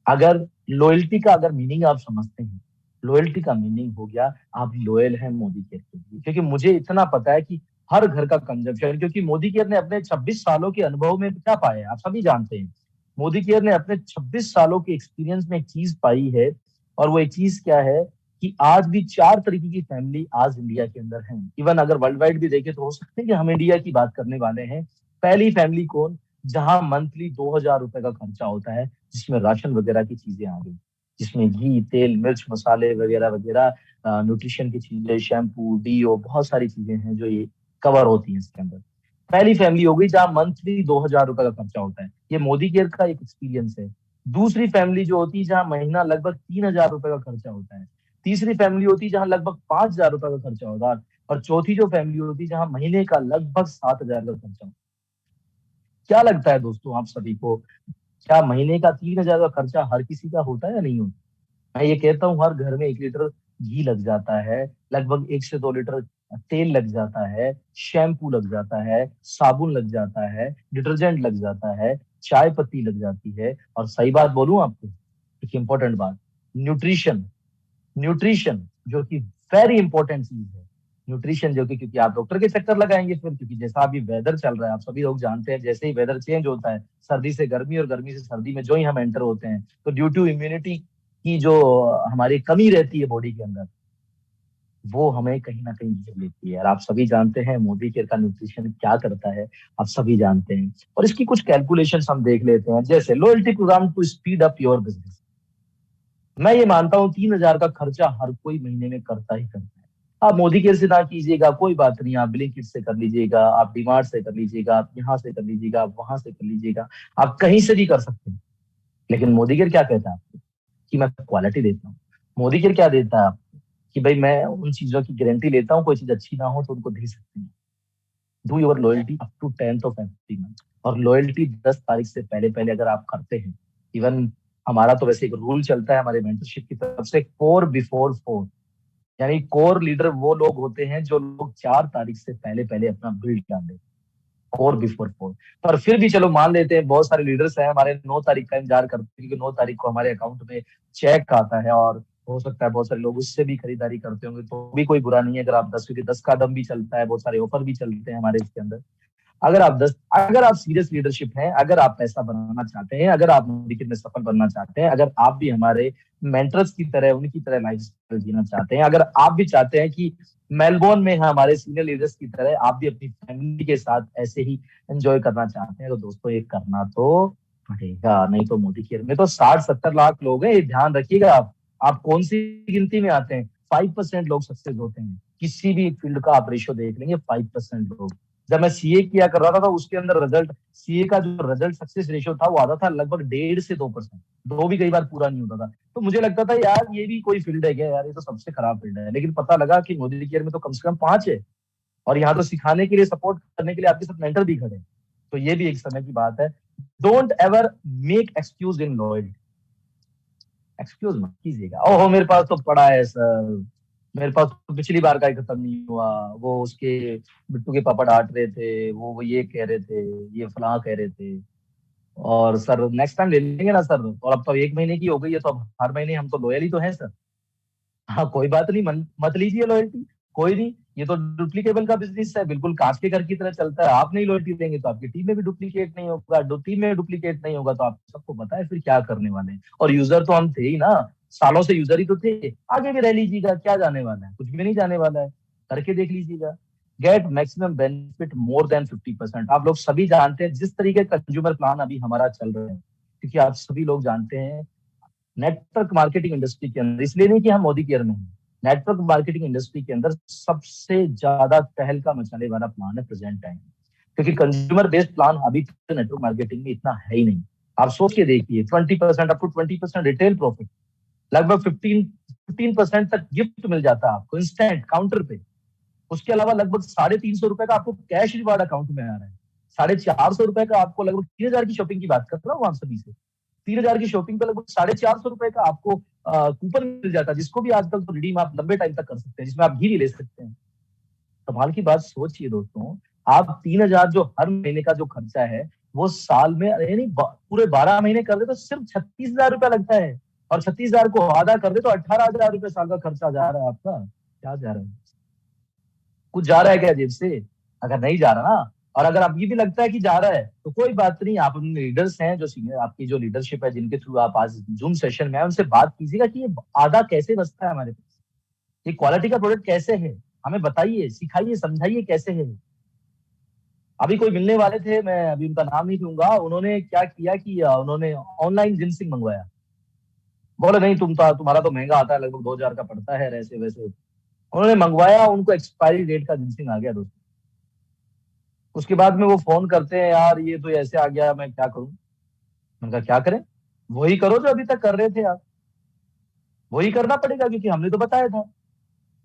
Speaker 1: अगर लॉयल्टी का अगर मीनिंग आप समझते हैं, लॉयल्टी का मीनिंग हो गया आप लॉयल हैं मोदी केयर के लिए। क्योंकि मुझे इतना पता है कि हर घर का कंजप्शन, क्योंकि मोदी केयर ने अपने 26 सालों के अनुभव में क्या पाया है आप सभी जानते हैं। मोदी केयर ने अपने 26 सालों के एक्सपीरियंस में एक चीज पाई है, और वो एक चीज क्या है कि आज भी 4 तरीके की फैमिली आज इंडिया के अंदर है। इवन अगर वर्ल्ड वाइड भी देखें तो हो सकता है कि हम इंडिया की बात करने वाले हैं। पहली फैमिली कौन? जहां मंथली 2,000 रुपए का खर्चा होता है, जिसमें राशन वगैरह की चीजें आ गई, जिसमें घी, तेल, मिर्च, मसाले वगैरह वगैरह, न्यूट्रिशन की चीजें, शैम्पू, डीओ, बहुत सारी चीजें हैं जो ये कवर होती हैं इसके अंदर। पहली फैमिली हो गई जहां मंथली 2,000 रुपए का खर्चा होता है, ये मोदी केयर का एक एक्सपीरियंस है। दूसरी फैमिली जो होती है जहां महीना लगभग 3,000 रुपए का खर्चा होता है। तीसरी फैमिली होती है जहां लगभग 5,000 रुपए का खर्चा होता है। और चौथी जो फैमिली होती है जहां महीने का लगभग 7,000 का खर्चा होता है। क्या लगता है दोस्तों आप सभी को, क्या महीने का 3,000 का खर्चा हर किसी का होता है या नहीं होता? मैं ये कहता हूँ हर घर में 1 लीटर घी लग जाता है, लगभग 1 से 2 लीटर तेल लग जाता है, शैम्पू लग जाता है, साबुन लग जाता है, डिटर्जेंट लग जाता है, चाय पत्ती लग जाती है। और सही बात बोलूं आपको, एक इंपॉर्टेंट बात, न्यूट्रिशन। न्यूट्रिशन जो कि वेरी इंपॉर्टेंट चीज है। न्यूट्रिशन जो कि, क्योंकि आप डॉक्टर के चक्कर लगाएंगे फिर, क्योंकि जैसा अभी वेदर चल रहा है, आप सभी लोग जानते हैं, जैसे ही वेदर चेंज होता है, सर्दी से गर्मी और गर्मी से सर्दी में जो ही हम एंटर होते हैं, तो ड्यू टू इम्यूनिटी की जो हमारी कमी रहती है बॉडी के अंदर, वो हमें कहीं ना कहीं घेर लेती है। और आप सभी जानते हैं मोदी केयर का न्यूट्रिशन क्या करता है, आप सभी जानते हैं। और इसकी कुछ कैलकुलेशन हम देख लेते हैं, जैसे loyalty programme to speed up your business. मैं ये मानता हूँ 3,000 का खर्चा हर कोई महीने में करता ही करता है। आप मोदी केयर से ना कीजिएगा कोई बात नहीं, आप ब्लिंकिट से कर लीजिएगा, आप डीमार्ट से कर लीजिएगा, आप यहाँ से कर लीजिएगा, आप वहां से कर लीजिएगा, आप कहीं से भी कर सकते हैं। लेकिन मोदी केयर क्या कहता है आपको? कि मैं क्वालिटी देता हूँ। मोदी केयर क्या देता है आपको? कि भाई मैं उन चीजों की गारंटी लेता हूँ, कोई चीज अच्छी ना हो तो उनको दे सकते हैं। Do your loyalty up to 10th of every month. और लॉयल्टी 10 तारीख से पहले पहले अगर आप करते हैं, इवन हमारा तो वैसे एक रूल चलता है हमारे मेंटरशिप की तरफ से, कोर बिफोर फोर। यानी कोर लीडर वो लोग होते हैं जो लोग 4 तारीख से पहले पहले अपना बिल्ड डाल देते, कोर बिफोर फोर। पर फिर भी चलो मान लेते हैं, बहुत सारे लीडर्स हैं हमारे 9 तारीख का इंतजार करते हैं, क्योंकि 9 तारीख को हमारे अकाउंट में चेक आता है, और हो सकता है बहुत सारे लोग उससे भी खरीदारी करते होंगे, तो भी कोई बुरा नहीं है अगर आप 10, क्योंकि 10 का दम भी चलता है, बहुत सारे ऑफर भी चलते हैं हमारे इसके अंदर। अगर आप सीरियस लीडरशिप हैं, अगर आप पैसा बनाना चाहते हैं, अगर आप मार्केट में सफल बनना चाहते हैं, अगर आप भी हमारे मेंटर्स की तरह, उनकी तरह लाइफ स्टाइल जीना चाहते हैं, अगर आप भी चाहते हैं कि मेलबोर्न में हमारे सीनियर लीडर्स की तरह आप भी अपनी फैमिली के साथ ऐसे ही एंजॉय करना चाहते हैं, तो दोस्तों ये करना तो पड़ेगा। नहीं तो मोदी केयर में तो 60-70 लाख लोग हैं, ये ध्यान रखिएगा। आप कौन सी गिनती में आते हैं? 5% लोग सक्सेस होते हैं किसी भी फील्ड का, आप रेशियो देख लेंगे, 5% लोग। जब मैं सीए किया कर रहा था तो उसके अंदर रिजल्ट, सीए का जो रिजल्ट सक्सेस रेशियो था वो आता था लगभग 1.5 से 2%। दो भी कई बार पूरा नहीं होता था। तो मुझे लगता था यार ये भी कोई फील्ड है क्या यार, ये तो सबसे खराब फील्ड है। लेकिन पता लगा कि मोदी केयर में तो कम से कम 5 है, और यहाँ तो सिखाने के लिए, सपोर्ट करने के लिए आपके साथ मेंटर भी खड़े हैं। तो ये भी एक समय की बात है। Don't ever make excuse in loyalty. Excuse मत कीजिएगा, ओहो मेरे पास तो पड़ा है सर, मेरे पास तो पिछली बार का ही खत्म नहीं हुआ, वो उसके बिट्टू के पापा डांट रहे थे, वो ये कह रहे थे, ये फलां कह रहे थे, और सर नेक्स्ट टाइम ले लेंगे ना सर, और अब तो 1 महीने की हो गई है तो अब हर महीने हम तो लॉयल ही तो हैं सर। हाँ कोई बात नहीं, मत लीजिए लॉयल्टी, कोई नहीं, ये तो डुप्लीकेबल का बिजनेस है, बिल्कुल कांच के घर की तरह चलता है। आप नहीं लॉयल्टी देंगे तो आपकी टीम में भी डुप्लीकेट नहीं होगा, टीम में डुप्लीकेट नहीं होगा तो आप सबको पता है फिर क्या करने वाले हैं। और यूजर तो हम थे ही ना, सालों से यूजर ही तो थे, आगे भी रह लीजिएगा, क्या जाने वाला है, कुछ भी नहीं जाने वाला है, करके देख लीजिएगा। Get maximum benefit more than 50%। आप लोग सभी जानते हैं जिस तरीके का कंज्यूमर प्लान अभी हमारा चल रहा है, क्योंकि आप सभी लोग जानते हैं नेटवर्क मार्केटिंग इंडस्ट्री के अंदर, इसलिए नहीं कि हम मोदी केयर में हैं, नेटवर्क मार्केटिंग इंडस्ट्री के अंदर सबसे ज्यादा तहलका मचाने वाला प्लान है प्रेजेंट टाइम। क्योंकि कंज्यूमर बेस्ड प्लान अभी तो नेटवर्क मार्केटिंग में इतना है ही नहीं। आप सोच के देखिए, 20% अप टू 20% रिटेल प्रॉफिट, लगभग 15% तक गिफ्ट मिल जाता है आपको इंस्टेंट काउंटर पे। उसके अलावा लगभग 350 रुपए का आपको कैश रिवार्ड अकाउंट में आ रहा है। 450 रुपए का आपको, लगभग 3,000 की शॉपिंग की बात कर रहा हूँ आप सभी से, 3,000 की शॉपिंग पे लगभग 450 रुपए का आपको कूपन मिल जाता है, जिसको भी आजकल तो रिडीम आप लंबे टाइम तक कर सकते हैं, जिसमें आप घी भी ले सकते हैं। कमाल की बात सोचिए दोस्तों, आप 3,000 जो हर महीने का जो खर्चा है, वो साल में, यानी पूरे 12 महीने कर दे तो सिर्फ 36,000 रुपया लगता है। और 36,000 को आधा कर दे तो 18,000 रुपये साल का खर्चा जा रहा है आपका। क्या जा रहा है? कुछ जा रहा है क्या जेब से? अगर नहीं जा रहा ना, और अगर आपकी भी लगता है कि जा रहा है तो कोई बात नहीं, आप उन लीडर्स हैं जो सीनियर आपकी जो लीडरशिप है जिनके थ्रू आप आज जूम सेशन में आए, उनसे बात कीजिएगा कि ये आधा कैसे बचता है हमारे पास, ये क्वालिटी का प्रोडक्ट कैसे है, हमें बताइए, सिखाइए, समझाइए कैसे है। अभी कोई मिलने वाले थे, मैं अभी उनका नाम नहीं लूंगा, उन्होंने क्या किया कि उन्होंने ऑनलाइन जिनसिंग मंगवाया। बोले नहीं, तुम्हारा तो महंगा आता है, लगभग 2000 का पड़ता है, ऐसे वैसे। उन्होंने मंगवाया, उनको एक्सपायरी डेट का जिनसिंग आ गया दोस्तों। उसके बाद में वो फोन करते हैं, यार ये तो ऐसे आ गया, मैं क्या करूं। उनका क्या करें, वही करो जो अभी तक कर रहे थे आप, वही करना पड़ेगा, क्योंकि हमने तो बताया था।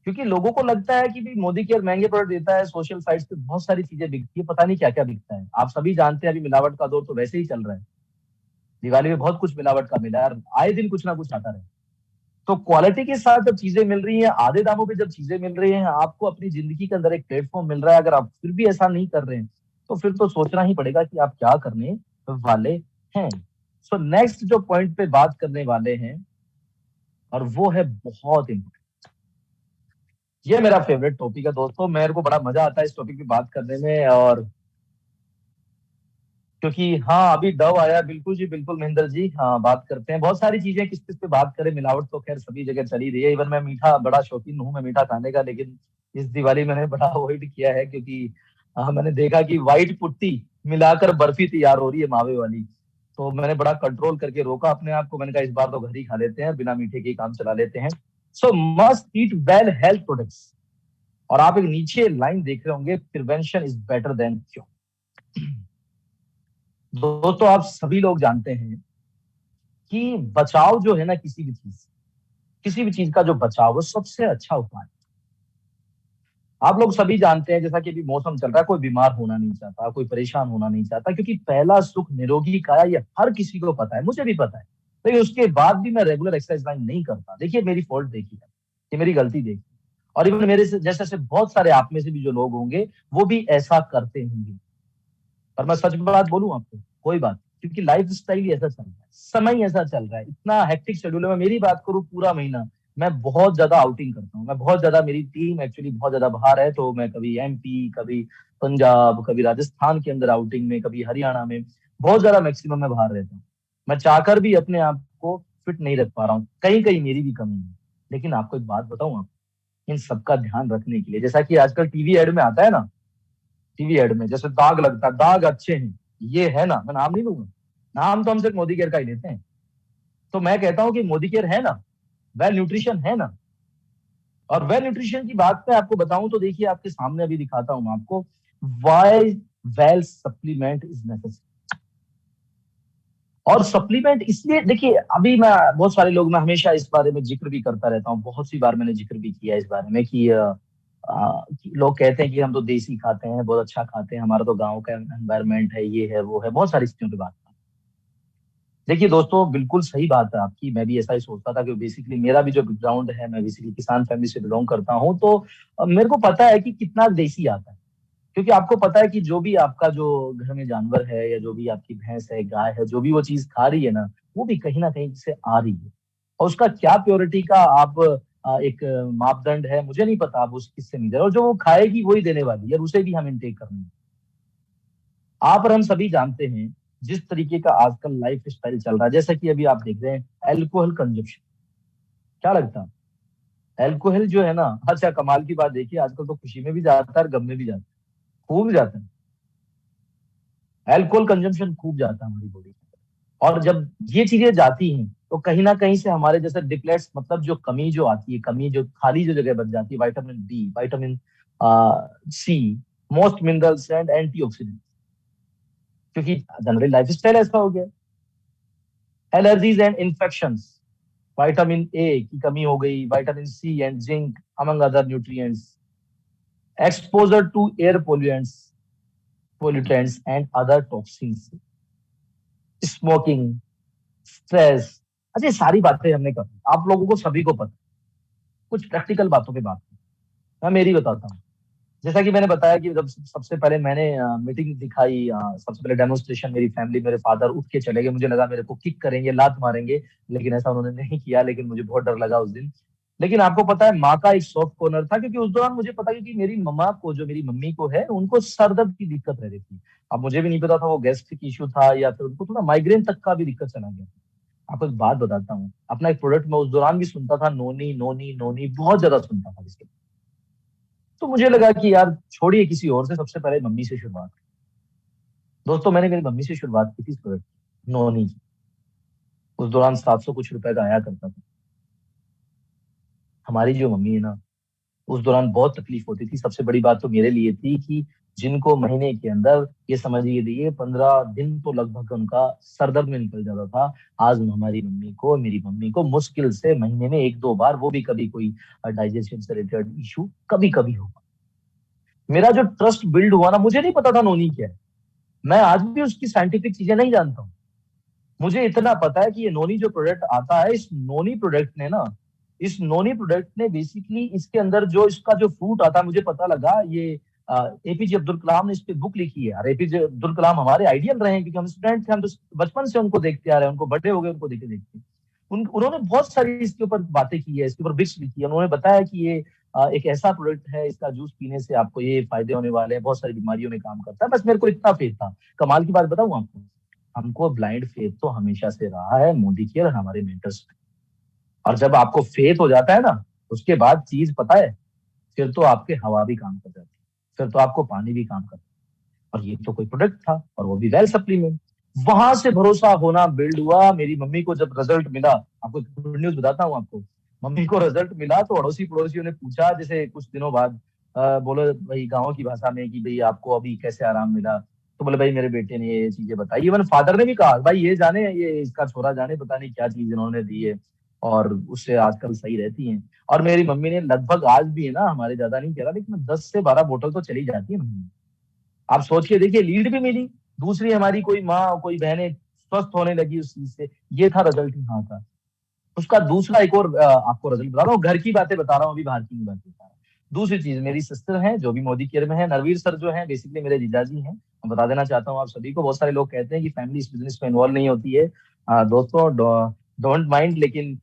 Speaker 1: क्योंकि लोगों को लगता है कि भी मोदी केयर महंगे प्रोडक्ट देता है, सोशल साइट्स पे बहुत सारी चीजें बिकती है, पता नहीं क्या क्या बिकता है। आप सभी जानते हैं अभी मिलावट का दौर तो वैसे ही चल रहा है, दिवाली में बहुत कुछ मिलावट का मिला है, और आए दिन कुछ ना कुछ आता रहे। तो क्वालिटी के साथ जब चीजें मिल रही हैं, आधे दामों पे जब चीजें मिल रही हैं, आपको अपनी जिंदगी के अंदर एक प्लेटफॉर्म मिल रहा है, अगर आप फिर भी ऐसा नहीं कर रहे हैं तो फिर तो सोचना ही पड़ेगा कि आप क्या करने वाले हैं। सो नेक्स्ट जो पॉइंट पे बात करने वाले हैं, और वो है बहुत इंपॉर्टेंट, ये मेरा फेवरेट टॉपिक है दोस्तों, मेरे को बड़ा मजा आता है इस टॉपिक पे बात करने में। और क्योंकि हाँ, अभी डव आया, बिल्कुल जी बिल्कुल महेंद्र जी, हाँ बात करते हैं। बहुत सारी चीजें किस किस पे बात करें, मिलावट तो खैर सभी जगह चली रही है। इवन मैं मीठा बड़ा शौकीन हूँ मैं मीठा खाने का, लेकिन इस दिवाली मैंने बड़ा अवॉइड किया है, क्योंकि मैंने देखा कि व्हाइट पुट्टी मिलाकर बर्फी तैयार हो रही है मावे वाली। तो मैंने बड़ा कंट्रोल करके रोका अपने आप को, मैंने कहा इस बार तो घर ही खा लेते हैं, बिना मीठे के ही काम चला लेते हैं। सो मस्ट ईट वेल हेल्थ प्रोडक्ट्स। और आप एक नीचे लाइन देख रहे होंगे, prevention is better than cure. दोस्तों आप सभी लोग जानते हैं कि बचाव जो है ना, किसी भी चीज का जो बचाव, वो सबसे अच्छा उपाय है। आप लोग सभी जानते हैं, जैसा कि अभी मौसम चल रहा है, कोई बीमार होना नहीं चाहता, कोई परेशान होना नहीं चाहता, क्योंकि पहला सुख निरोगी काया, ये हर किसी को पता है, मुझे भी पता है। लेकिन उसके बाद भी मैं रेगुलर एक्सरसाइज नहीं करता। देखिए मेरी फॉल्ट देखिए, ये मेरी गलती देखिए। और इवन मेरे से जैसे ऐसे बहुत सारे आप में से भी जो लोग होंगे, वो भी ऐसा करते होंगे। और मैं सच बात बोलूं आपको, कोई बात, क्योंकि लाइफ स्टाइल ही ऐसा चल रहा है, समय ही ऐसा चल रहा है, इतना हेक्टिक शेड्यूल है। मैं मेरी बात करूं, पूरा महीना मैं बहुत ज्यादा आउटिंग करता हूँ, मैं बहुत ज्यादा, मेरी टीम एक्चुअली बहुत ज्यादा बाहर है, तो मैं कभी एमपी, कभी पंजाब, कभी राजस्थान के अंदर आउटिंग में, कभी हरियाणा में, बहुत ज्यादा मैक्सिमम में बाहर रहता हूँ। मैं चाहकर भी अपने आप को फिट नहीं रख पा रहा हूँ, कहीं कहीं मेरी भी कमी है। लेकिन आपको एक बात बताऊं, आप इन सबका ध्यान रखने के लिए, जैसा कि आजकल टीवी एड में आता है ना, टीवी एड में जैसे दाग लगता है, दाग अच्छे हैं, ये है ना, मैं नाम नहीं लूंगा, नाम तो हम सिर्फ मोदी केयर का ही लेते हैं। तो मैं कहता हूं कि मोदी केयर है ना, वेल न्यूट्रिशन है ना। और वेल न्यूट्रिशन की बात पे आपको बताऊं तो देखिए, आपके सामने अभी दिखाता हूं मैं आपको, why well supplement is necessary. और सप्लीमेंट इसलिए, देखिए अभी मैं, बहुत सारे लोग, मैं हमेशा इस बारे में जिक्र भी करता रहता हूँ, बहुत सी बार मैंने जिक्र भी किया इस बारे में कि कि लोग कहते हैं कि हम तो देसी खाते हैं, बहुत अच्छा खाते हैं, हमारा तो गांव का एनवायरनमेंट है, ये है वो है, बहुत सारी चीजों की बात। देखिए दोस्तों, बिल्कुल सही बात है आपकी, मैं भी ऐसा ही सोचता था, क्योंकि बेसिकली मेरा भी जो बैकग्राउंड है, मैं बेसिकली किसान फैमिली से बिलोंग करता हूँ, तो मेरे को पता है कि कितना देसी आता है। क्योंकि आपको पता है कि जो भी आपका जो घर में जानवर है, या जो भी आपकी भैंस है, गाय है, जो भी वो चीज खा रही है ना, वो भी कहीं ना कहीं से आ रही है। और उसका क्या प्योरिटी का आप एक मापदंड है, मुझे नहीं पता, आप उस किससे नहीं दे रहे, और जो वो खाएगी वही देने वाली है, और उसे भी हम इनटेक कर रहे हैं। आप और हम सभी जानते हैं, जिस तरीके का आजकल लाइफ स्टाइल चल रहा है, जैसा कि अभी आप देख रहे हैं, एल्कोहल कंजप्शन, क्या लगता है एल्कोहल जो है ना, अच्छा कमाल की बात देखिए, आजकल तो खुशी में भी जाता है और गम में भी जाता है, खूब जाता है। अल्कोहल कंजम्पशन खूब जाता है हमारी बॉडी में। और जब ये चीजें जाती हैं, तो कहीं ना कहीं से हमारे जैसे डिप्लेट्स, मतलब जो कमी जो आती है, कमी जो खाली जो जगह बच जाती है, vitamin D, vitamin C, most minerals and antioxidant, क्योंकि जनरली लाइफ स्टाइल ऐसा हो गया। Allergies and infection, vitamin A की कमी हो गई, vitamin C and zinc among other nutrients, exposure to air pollutants and other toxins, smoking, stress. अच्छा, ये सारी बातें हमने करी, आप लोगों को सभी को पता। कुछ प्रैक्टिकल बातों पे बात करें, मैं मेरी बताता हूँ। जैसा कि मैंने बताया कि जब सबसे पहले मैंने मीटिंग दिखाई, सबसे पहले डेमोन्स्ट्रेशन, मेरी फैमिली, मेरे फादर उठ के चले गए, मुझे लगा मेरे को किक करेंगे, लात मारेंगे, लेकिन ऐसा उन्होंने नहीं किया, लेकिन मुझे बहुत डर लगा उस दिन। लेकिन आपको पता है माँ का एक सॉफ्ट कॉर्नर था, क्योंकि उस दौरान मुझे पता है कि मेरी मम्मा को, जो मेरी मम्मी को है, उनको सर दर्द की दिक्कत रह रही थी। अब मुझे भी नहीं पता था वो गैस्ट्रिक इश्यू था या फिर उनको थोड़ा माइग्रेन तक का भी दिक्कत चला गया। आपको एक बात बताता हूँ, अपना एक प्रोडक्ट मैं उस दौरान भी सुनता था, नोनी नोनी नोनी बहुत ज्यादा सुनता था इसके। तो मुझे लगा कि यार छोड़िए किसी और से, सबसे पहले मम्मी से शुरुआत। दोस्तों मैंने मेरी मम्मी से शुरुआत की थी इस प्रोडक्ट नोनी की। उस दौरान 700 कुछ रुपए का आया करता था। हमारी जो मम्मी है ना, उस दौरान बहुत तकलीफ होती थी। सबसे बड़ी बात तो मेरे लिए थी कि जिनको महीने के अंदर ये समझिए दिए 15 दिन तो लगभग उनका सर दर्द में निकल जाता था, आज हमारी मम्मी को, मेरी मम्मी को मुश्किल से महीने में एक दो बार, वो भी कभी कोई डाइजेशन से रिलेटेड इशू कभी कभी होगा। मेरा जो ट्रस्ट बिल्ड हुआ ना, मुझे नहीं पता था नोनी क्या है। मैं आज भी उसकी साइंटिफिक चीजें नहीं जानता हूँ। मुझे इतना पता है कि ये नोनी जो प्रोडक्ट आता है, इस नोनी प्रोडक्ट ने बेसिकली इसके अंदर जो इसका जो फ्रूट आता है, मुझे पता लगा ये एपीजे अब्दुल कलाम ने इस पे बुक लिखी है। और एपीजे अब्दुल कलाम हमारे आइडियल रहे हैं, क्योंकि हम स्टूडेंट थे, हम तो बचपन से उनको देखते आ रहे हैं, उनको बड़े हो गए उनको देखते देखते। उन्होंने बहुत सारी इसके ऊपर बातें की है, इसके ऊपर बिक्स लिखी है। उन्होंने बताया कि ये एक ऐसा प्रोडक्ट है, इसका जूस पीने से आपको ये फायदे होने वाले हैं, बहुत सारी बीमारियों में काम करता है। बस मेरे को इतना फेथ था। कमाल की बात बताऊं आपको, हमको ब्लाइंड फेथ तो हमेशा से रहा है मोदी की और हमारे मेंटर्स पे। और जब आपको फेथ हो जाता है ना, उसके बाद चीज पता है, फिर तो आपके हवा भी काम कर जाती है, फिर तो आपको पानी भी काम करता है। और ये तो कोई प्रोडक्ट था, और वो भी वेल सप्लीमेंट। वहां से भरोसा होना बिल्ड हुआ। मेरी मम्मी को जब रिजल्ट मिला, आपको गुड न्यूज बताता हूँ आपको, मम्मी को रिजल्ट मिला तो अड़ोसी पड़ोसियों ने पूछा जैसे कुछ दिनों बाद, बोलो भाई गाँव की भाषा में कि भाई आपको अभी कैसे आराम मिला। तो बोले भाई मेरे बेटे ने ये चीजें बताई। इवन फादर ने भी कहा भाई ये जाने, ये इसका छोरा जाने, पता नहीं क्या चीज इन्होंने दी है, और उससे आजकल सही रहती हैं। और मेरी मम्मी ने लगभग आज भी है ना, हमारे ज्यादा नहीं कह रहा लेकिन 10 से 12 बोतल तो चली जाती है महीने में। आप सोच के देखिए, लीड भी मिली। दूसरी हमारी कोई माँ कोई बहनें स्वस्थ होने लगी उस चीज से। ये था रिजल्ट यहाँ का। उसका दूसरा एक और आपको रिजल्ट बता रहा हूँ, घर की बातें बता रहा हूँ, अभी बाहर की नहीं बात बता रहा हूँ। दूसरी चीज, मेरी सिस्टर है जो भी मोदी केयर में है, नरवीर सर जो है बेसिकली मेरे जीजाजी हैं। मैं बता देना चाहता हूँ आप सभी को, बहुत सारे लोग कहते हैं कि फैमिली इस बिजनेस में इन्वॉल्व नहीं होती है। दोस्तों डोंट माइंड, लेकिन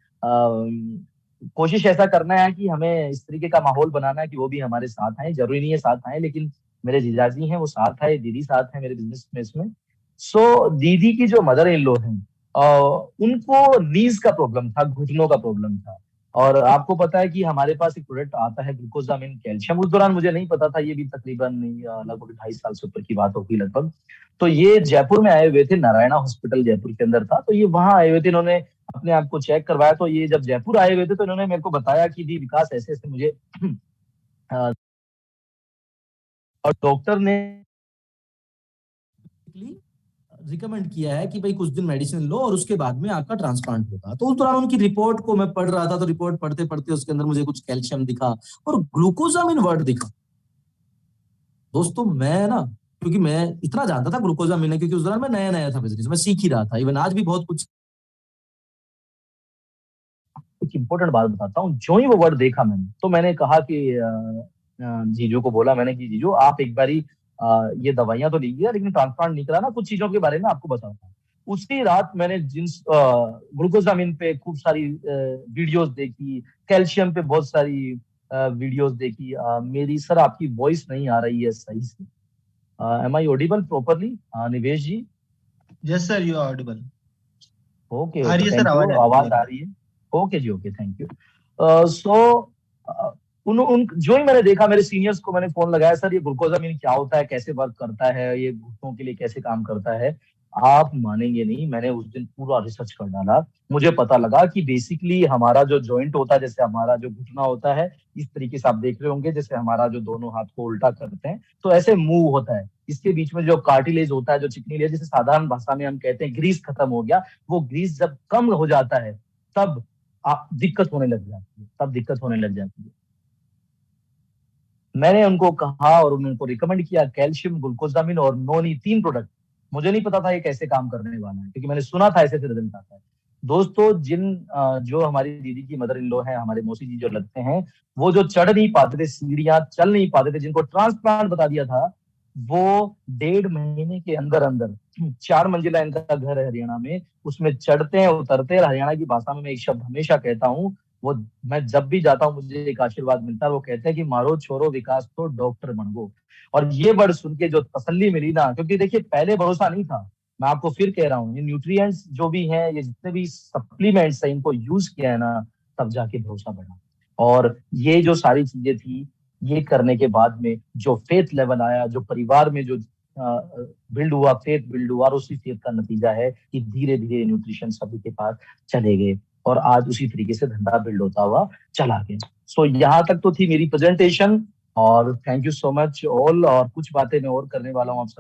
Speaker 1: कोशिश ऐसा करना है कि हमें इस तरीके का माहौल बनाना है कि वो भी हमारे साथ आए। जरूरी नहीं है साथ आए, लेकिन मेरे जीजाजी हैं वो साथ आए, दीदी साथ है मेरे बिजनेस में इसमें। सो दीदी की जो मदर इन लॉ है, उनको नीज का प्रॉब्लम था, घुटनों का प्रॉब्लम था। और आपको पता है कि हमारे पास एक प्रोडक्ट आता है ग्लूकोजामिन कैल्शियम। उस दौरान मुझे नहीं पता था, ये भी तकरीबन लगभग 2.5 साल से ऊपर की बात होगी लगभग। तो ये जयपुर में आए हुए थे, नारायणा हॉस्पिटल जयपुर के अंदर था, तो ये वहां आए हुए थे, इन्होंने अपने आप को चेक करवाया। तो ये जब जयपुर आए हुए थे तो इन्होंने मेरे को बताया कि भी विकास ऐसे ऐसे मुझे अ, और डॉक्टर ने
Speaker 2: रिकमेंड किया है कि भाई कुछ दिन मेडिसिन लो और उसके बाद में आपका ट्रांसप्लांट होगा। तो उस दौरान उनकी रिपोर्ट को मैं पढ़ रहा था, तो रिपोर्ट पढ़ते पढ़ते उसके अंदर मुझे कुछ कैल्शियम दिखा और ग्लूकोजामिन वर्ड दिखा। दोस्तों मैं ना, क्योंकि मैं इतना जानता था ग्लूकोजामिन है, क्योंकि उस दौरान मैं नया नया था बिजनेस, मैं सीख ही रहा था। इवन आज भी बहुत कुछ।
Speaker 1: एक इंपॉर्टेंट बात बताता हूँ, जो ही वो वर्ड देखा मैंने, तो मैंने कहा कि जीजू को बोला मैंने कि जीजू आप एक बारी ये दवाइयां तो लीजिए, लेकिन ट्रांसप्लांट नहीं कराना, कुछ चीजों के बारे में आपको बताता हूँ। उसी रात मैंने जिन ग्लूकोजामिन पे खूब सारी वीडियोस देखी, कैल्शियम पे बहुत सारी वीडियोस देखी। मेरी सर आपकी वॉइस नहीं आ रही है सही से। M I audible properly Nivesh ji?
Speaker 3: Yes sir, you are audible.
Speaker 1: Okay
Speaker 3: आ
Speaker 1: ओके,
Speaker 3: रही है सर,
Speaker 1: थैंक यू,
Speaker 3: आवाज आ रही है
Speaker 1: आवाज
Speaker 3: क्लियर।
Speaker 1: आ रही है। ओके जी, ओके, थैंक यू। सो उन उन जो ही मैंने देखा, मेरे सीनियर्स को मैंने फोन लगाया, सर ये ग्लूकोजामिन क्या होता है, कैसे वर्क करता है, ये घुटनों के लिए कैसे काम करता है। आप मानेंगे नहीं, मैंने उस दिन पूरा रिसर्च कर डाला। मुझे पता लगा कि बेसिकली हमारा जो जॉइंट होता है, जैसे हमारा जो घुटना होता है, इस तरीके से आप देख रहे होंगे, जैसे हमारा जो दोनों हाथ को उल्टा करते हैं तो ऐसे मूव होता है। इसके बीच में जो कार्टिलेज होता है, जो चिकनी लेयर, जिसे साधारण भाषा में हम कहते हैं ग्रीस खत्म हो गया, वो ग्रीस जब कम हो जाता है तब दिक्कत होने लग जाती है, तब दिक्कत होने लग जाती है। मैंने उनको कहा और उनको रिकमेंड किया कैल्शियम, ग्लूकोजामिन और नोनी, 3 प्रोडक्ट। मुझे नहीं पता था ये कैसे काम करने वाला है, क्योंकि मैंने सुना था ऐसे ऐसे रिजल्ट आता है। दोस्तों जो हमारी दीदी की मदर इन लॉ है, हमारे मौसी जी जो लगते हैं, वो जो चढ़ नहीं पाते थे सीढ़ियां, चल नहीं पाते थे, जिनको ट्रांसप्लांट बता दिया था, वो 1.5 महीने के अंदर अंदर 4 मंजिला इनका घर है हरियाणा में, उसमें चढ़ते हैं उतरते हैं। हरियाणा की भाषा में मैं एक शब्द हमेशा कहता हूँ, वो मैं जब भी जाता हूँ मुझे एक आशीर्वाद मिलता है, वो कहते हैं कि मारो छोरो विकास तो डॉक्टर बन गो। और ये वर्ड सुन के जो तसल्ली मिली ना, क्योंकि देखिए पहले भरोसा नहीं था, मैं आपको फिर कह रहा हूँ, ये न्यूट्रिएंट्स जो भी हैं, ये जितने भी सप्लीमेंट्स हैं, इनको यूज किया है ना, तब जाके भरोसा बढ़ा। और ये जो सारी चीजें थी, ये करने के बाद में जो फेथ लेवल आया, जो परिवार में जो बिल्ड हुआ, फेथ बिल्ड हुआ, और उसी फेथ का नतीजा है कि धीरे धीरे न्यूट्रिशन सभी के पास चले गए और आज उसी तरीके से धंधा बिल्ड होता हुआ चला गया। सो यहाँ तक तो थी मेरी प्रेजेंटेशन, और thank you so much all. और कुछ बातें मैं और करने वाला हूँ आप